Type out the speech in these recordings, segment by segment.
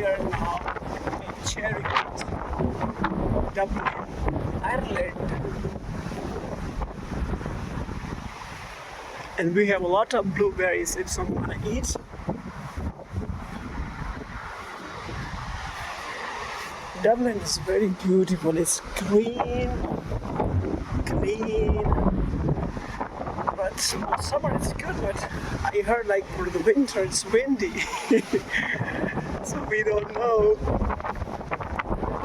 here now in Cherrywood, Dublin, Ireland. And we have a lot of blueberries if someone wanna eat. Dublin is very beautiful. It's green, clean. But summer is good, but I heard like for the winter it's windy. So we don't know.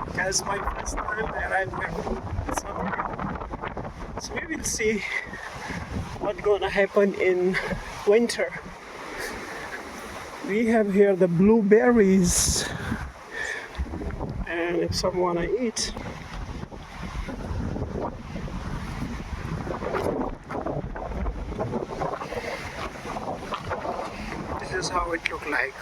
Because my first time I arrived here in summer. So we will see what's gonna happen in winter. We have here the blueberries. And if someone wanna eat, this is how it looks like.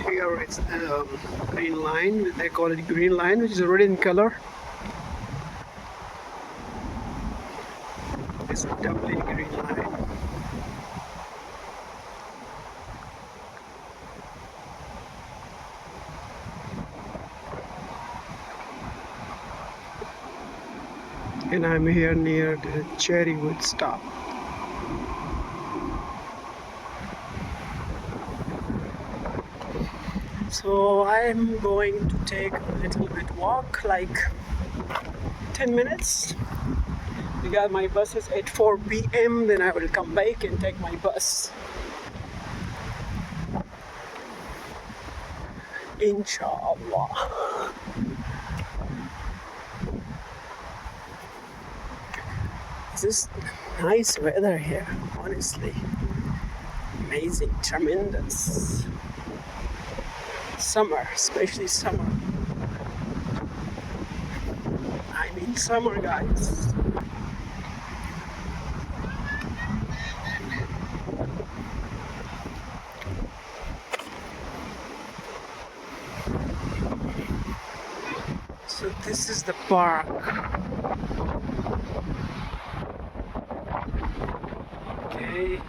Here it's the green line, they call it green line, which is red in color. It's a Dublin green line. And I'm here near the Cherrywood stop. So I'm going to take a little bit walk, like 10 minutes. Because my bus is at 4 p.m. Then I will come back and take my bus. Inshallah. This is nice weather here, honestly. Amazing, tremendous. Summer, especially summer. I mean summer, guys. So this is the park. Okay.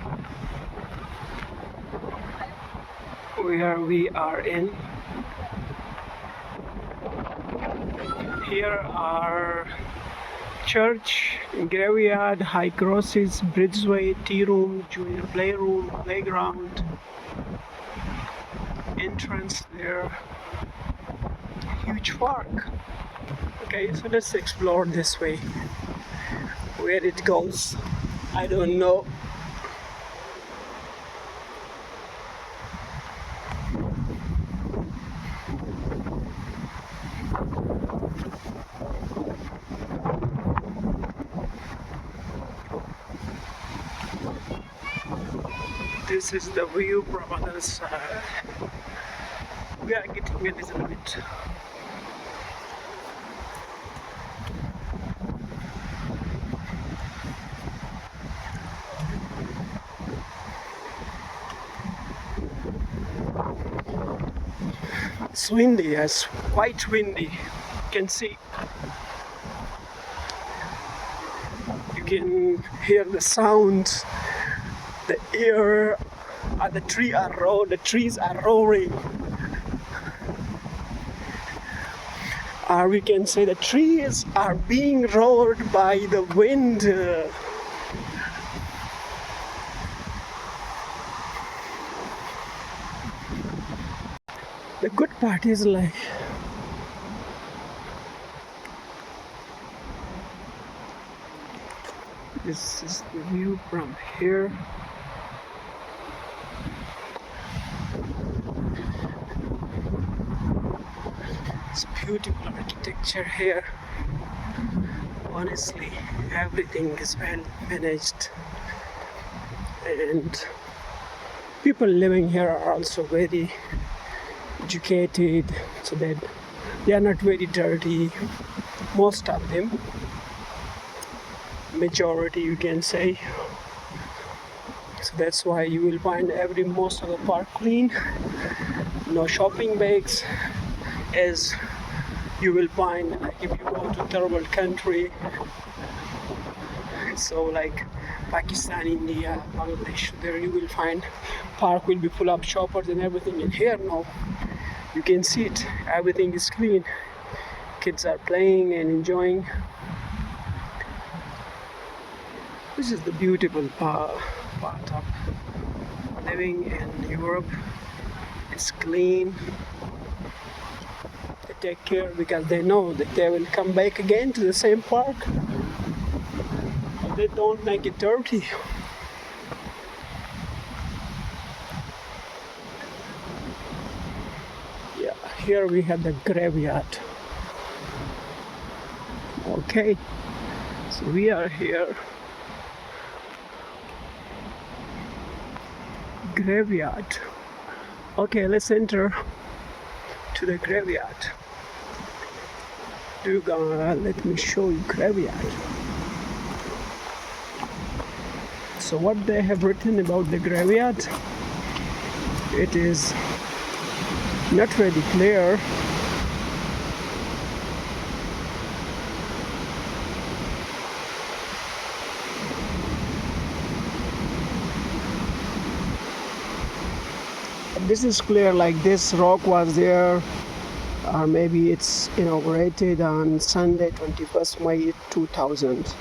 Where we are in. Here are church, graveyard, high crosses, bridgeway, tea room, junior playroom, playground, entrance there, huge park. Okay, so let's explore this way. Where it goes, I don't know. This is the view from other side. We are getting a little bit. It's windy, yes, quite windy. You can see. You can hear the sound. The air, the trees are roaring. Or we can say the trees are being roared by the wind. The good part is like this is the view from here. It's beautiful architecture here. Honestly, everything is well managed, and people living here are also very educated, so that they are not very dirty. Most of them, majority you can say. So that's why you will find most of the park clean. No shopping bags, as you will find if you go to third world country. So like Pakistan, India, Bangladesh, there you will find park will be full of shoppers and everything. And here, no, you can see it. Everything is clean. Kids are playing and enjoying. This is the beautiful part of living in Europe. It's clean. They take care because they know that they will come back again to the same park. They don't make it dirty. Yeah, here we have the graveyard. Okay, so we are here. Graveyard. Okay, let's enter to the graveyard. Let me show you graveyard. So what they have written about the graveyard, it is not very clear. This is clear, like this rock was there, or maybe it's inaugurated on Sunday 21st May 2000.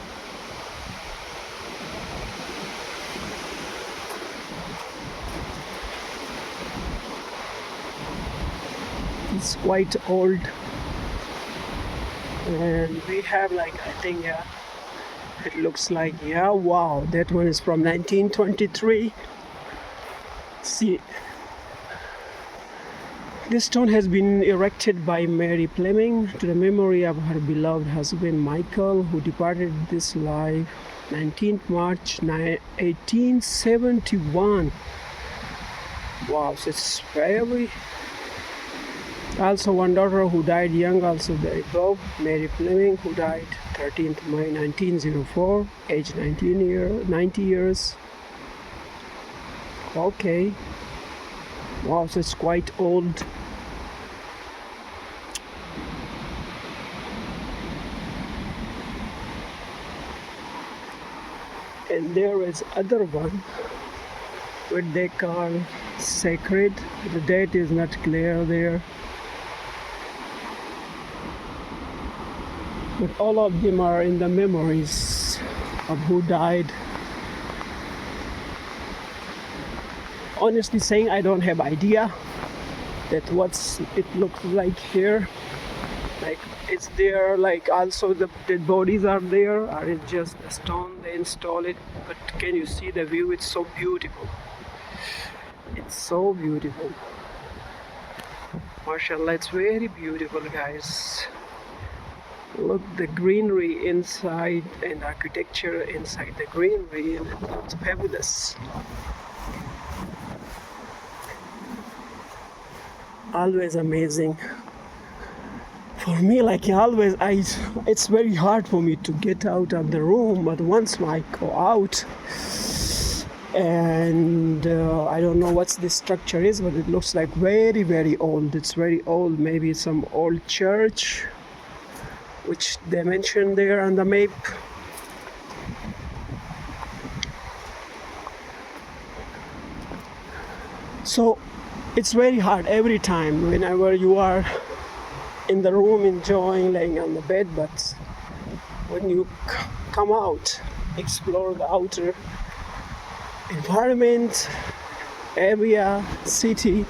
It's quite old, and we have like, I think, yeah, it looks like, yeah, wow, that one is from 1923. See, this stone has been erected by Mary Fleming to the memory of her beloved husband Michael, who departed this life 19th March 1871. Wow, so it's very. Also one daughter who died young, also the above, Mary Fleming, who died 13th May 1904, age 90 years. Okay. Wow, so it's quite old. And there is other one, what they call sacred. The date is not clear there. But all of them are in the memories of who died. Honestly saying, I don't have idea that what's it looks like here. Like it's there, like also the dead bodies are there, or it's just a stone they install it. But can you see the view? It's so beautiful. It's so beautiful. Mashallah, it's very beautiful, guys. Look, the greenery inside and architecture inside the greenery, and it's fabulous. Always amazing. For me, like always, it's very hard for me to get out of the room, but once I go out, and I don't know what this structure is, but it looks like very, very old. It's very old, maybe some old church, which they mentioned there on the map. So it's very hard every time whenever you are in the room enjoying laying on the bed, but when you come out, explore the outer environment, area, city,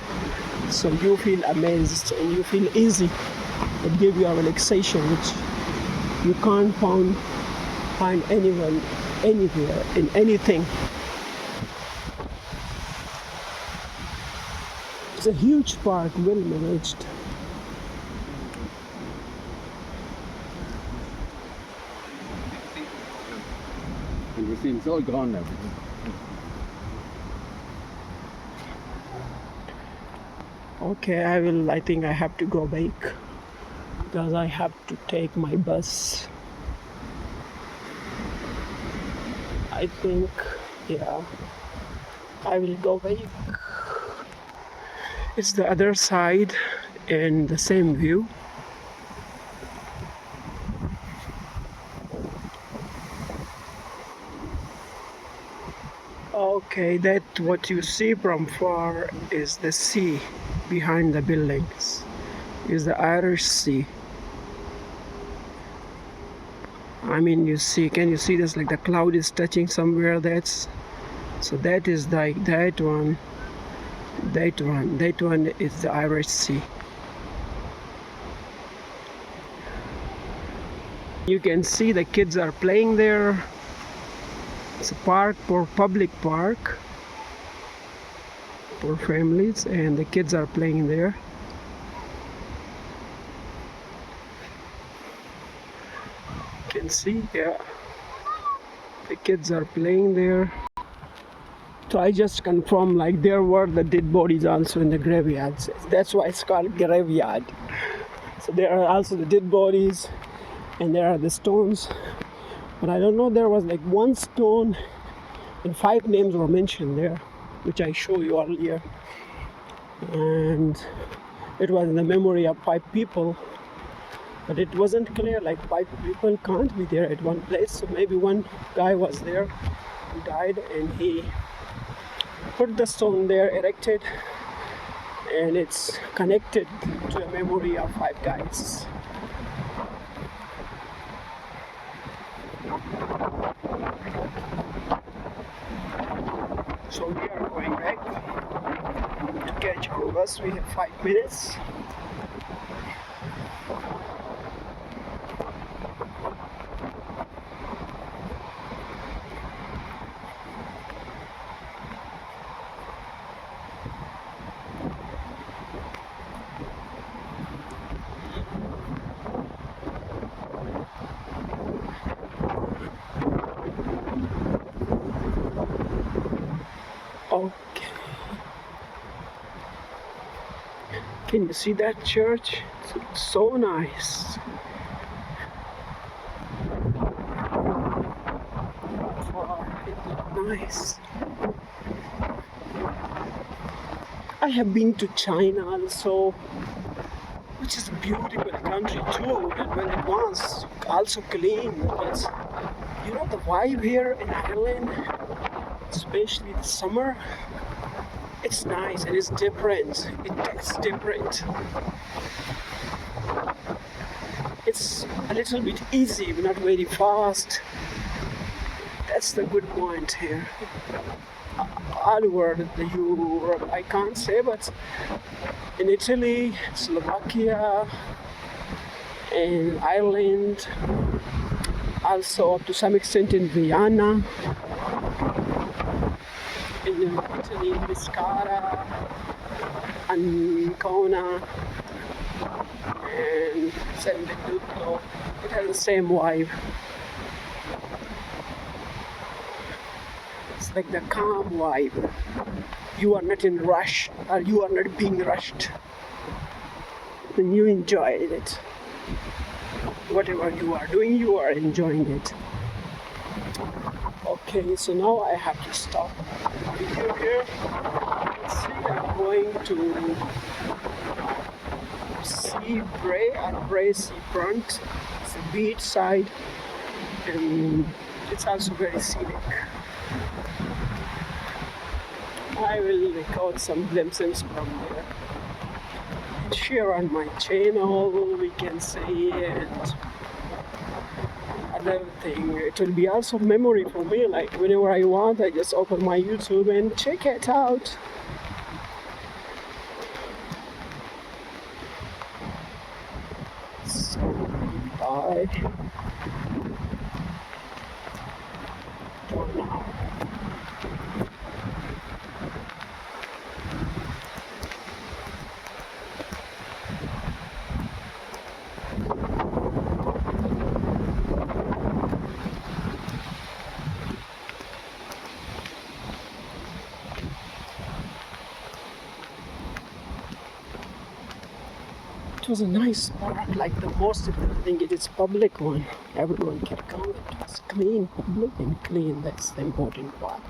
so you feel amazed and you feel easy. It gives you a relaxation which you can't find anyone, anywhere, in anything. It's a huge park, well managed. It's all gone now. Okay, I think I have to go back because I have to take my bus. I think, yeah, I will go back. It's the other side and the same view. Okay, that what you see from far is the sea behind the buildings. Is the Irish Sea. I mean, you see, can you see this? Like the cloud is touching somewhere. That's so that is like that one. That one is the Irish Sea. You can see the kids are playing there. It's a park for public park for families, and the kids are playing there. You can see, yeah, the kids are playing there. So I just confirmed, like there were the dead bodies also in the graveyards. That's why it's called graveyard. So there are also the dead bodies, and there are the stones. But I don't know, there was like one stone and 5 names were mentioned there, which I showed you earlier. And it was in the memory of 5 people. But it wasn't clear, like 5 people can't be there at one place. So maybe one guy was there who died and he put the stone there, erected, and it's connected to a memory of 5 guys. So we are going back to catch our bus. We have 5 minutes. Okay. Can you see that church? It's so nice. Wow, it looks nice. I have been to China also, which is a beautiful country too, and when it was also clean. But you know the vibe here in Ireland, especially the summer, it's nice and it's different. It's different. It's a little bit easy, but not very fast. That's the good point here. Other word the Europe I can't say, but in Italy, Slovakia, and Ireland, also up to some extent in Vienna, in Italy, Pescara, Ancona, and San Benedetto. It has the same vibe. It's like the calm vibe. You are not in rush, or you are not being rushed. And you enjoy it. Whatever you are doing, you are enjoying it. Okay, so now I have to stop the video here. Let's see, I'm going to see Bray seafront. It's a beach side, and it's also very scenic. I will record some glimpses from there and share on my channel, we can say, and another thing, it will be also memory for me, like whenever I want, I just open my YouTube and check it out. So, goodbye for now. It was a nice park, like the most of the thing, it is public one. Everyone can come. It was clean, public and clean. That's the important part.